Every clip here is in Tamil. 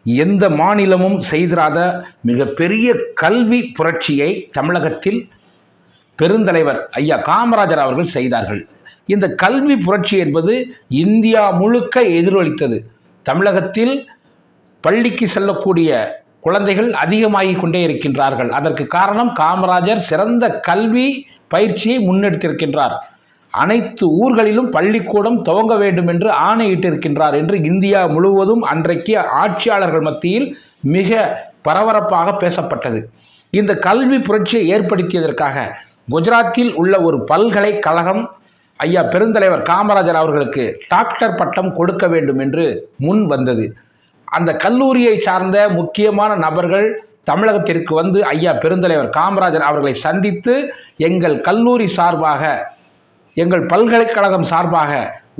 எந்த மாநிலமும் செய்திராத மிகப்பெரிய கல்வி புரட்சியை தமிழகத்தில் பெருந்தலைவர் ஐயா காமராஜர் அவர்கள் செய்தார்கள். இந்த கல்வி புரட்சி என்பது இந்தியா முழுக்க எதிரொலித்தது. தமிழகத்தில் பள்ளிக்கு செல்லக்கூடிய குழந்தைகள் அதிகமாகிக் கொண்டே இருக்கின்றார்கள். அதற்கு காரணம் காமராஜர் சிறந்த கல்வி பயிற்சியை முன்னெடுத்திருக்கின்றார். அனைத்து ஊர்களிலும் பள்ளிக்கூடம் துவங்க வேண்டும் என்று ஆணையிட்டிருக்கின்றார் என்று இந்தியா முழுவதும் அன்றைக்கு ஆட்சியாளர்கள் மத்தியில் மிக பரபரப்பாக பேசப்பட்டது. இந்த கல்வி புரட்சியை ஏற்படுத்தியதற்காக குஜராத்தில் உள்ள ஒரு பல்கலைக்கழகம் ஐயா பெருந்தலைவர் காமராஜர் அவர்களுக்கு டாக்டர் பட்டம் கொடுக்க வேண்டும் என்று முன் வந்தது. அந்த கல்லூரியை சார்ந்த முக்கியமான நபர்கள் தமிழகத்திற்கு வந்து ஐயா பெருந்தலைவர் காமராஜர் அவர்களை சந்தித்து எங்கள் கல்லூரி சார்பாக, எங்கள் பல்கலைக்கழகம் சார்பாக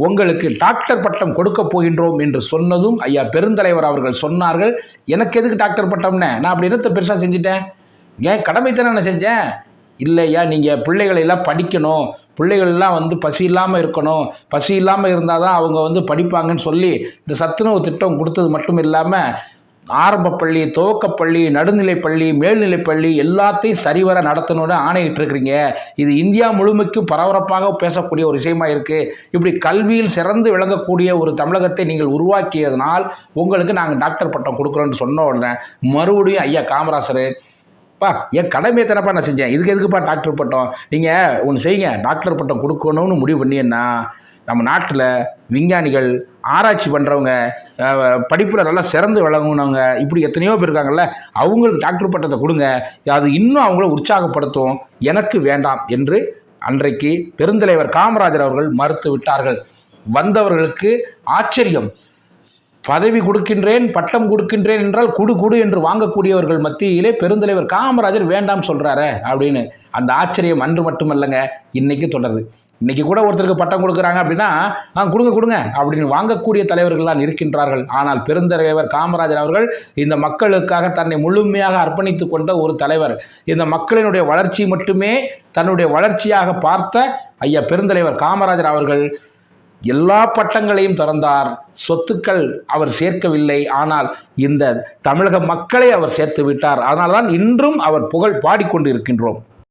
உங்களுக்கு டாக்டர் பட்டம் கொடுக்க போகின்றோம் என்று சொன்னதும் ஐயா பெருந்தலைவர் அவர்கள் சொன்னார்கள், எனக்கு எதுக்கு டாக்டர் பட்டம்னு, நான் அப்படி என்னத்தை பெருசாக செஞ்சுட்டேன், ஏன் கடமைத்தானே நான் செஞ்சேன், இல்லையா நீங்கள் பிள்ளைகளெல்லாம் படிக்கணும், பிள்ளைகள்லாம் வந்து பசி இல்லாமல் இருக்கணும், பசி இல்லாமல் இருந்தால் தான் அவங்க படிப்பாங்கன்னு சொல்லி இந்த சத்துணவு திட்டம் கொடுத்தது மட்டும் இல்லாமல் ஆரம்பப்பள்ளி, துவக்கப்பள்ளி, நடுநிலைப்பள்ளி, மேல்நிலைப்பள்ளி எல்லாத்தையும் சரிவர நடத்தணும்னு ஆணையிட்டிருக்கிறீங்க. இது இந்தியா முழுமைக்கும் பரபரப்பாக பேசக்கூடிய ஒரு விஷயமா இருக்குது. இப்படி கல்வியில் சிறந்து விளங்கக்கூடிய ஒரு தமிழகத்தை நீங்கள் உருவாக்கியதனால் உங்களுக்கு நாங்கள் டாக்டர் பட்டம் கொடுக்குறோன்னு சொன்ன உடனே மறுபடியும் ஐயா காமராஜர், என் கடமையை தானப்பா நான் செஞ்சேன், இதுக்கு எதுக்குப்பா டாக்டர் பட்டம், நீங்கள் ஒன்று செய்யுங்க, டாக்டர் பட்டம் கொடுக்கணும்னு முடிவு பண்ணியன்னா நம்ம நாட்டில் விஞ்ஞானிகள், ஆராய்ச்சி பண்ணுறவங்க, படிப்பில் நல்லா சிறந்து விளங்குனவங்க இப்படி எத்தனையோ பேர் இருக்காங்கல்ல, அவங்களுக்கு டாக்டர் பட்டத்தை கொடுங்க, அது இன்னும் அவங்கள உற்சாகப்படுத்தும், எனக்கு வேண்டாம் என்று அன்றைக்கு பெருந்தலைவர் காமராஜர் அவர்கள் மறுத்து விட்டார்கள். வந்தவர்களுக்கு ஆச்சரியம். பதவி கொடுக்கின்றேன், பட்டம் கொடுக்கின்றேன் என்றால் குடு என்று வாங்கக்கூடியவர்கள் மத்தியிலே பெருந்தலைவர் காமராஜர் வேண்டாம் சொல்கிறாரு அப்படின்னு அந்த ஆச்சரியம் அன்று மட்டுமல்லங்க, இன்னைக்கு தொடருது. இன்னைக்கு கூட ஒருத்தருக்கு பட்டம் கொடுக்குறாங்க அப்படின்னா கொடுங்க அப்படின்னு வாங்கக்கூடிய தலைவர்கள்லாம் இருக்கின்றார்கள். ஆனால் பெருந்தலைவர் காமராஜர் அவர்கள் இந்த மக்களுக்காக தன்னை முழுமையாக அர்ப்பணித்து கொண்ட ஒரு தலைவர். இந்த மக்களினுடைய வளர்ச்சி மட்டுமே தன்னுடைய வளர்ச்சியாக பார்த்த ஐயா பெருந்தலைவர் காமராஜர் அவர்கள் எல்லா பட்டங்களையும் திறந்தார். சொத்துக்கள் அவர் சேர்க்கவில்லை, ஆனால் இந்த தமிழக மக்களை அவர் சேர்த்து விட்டார். அதனால்தான் இன்றும் அவர் புகழ் பாடிக்கொண்டு இருக்கின்றோம்.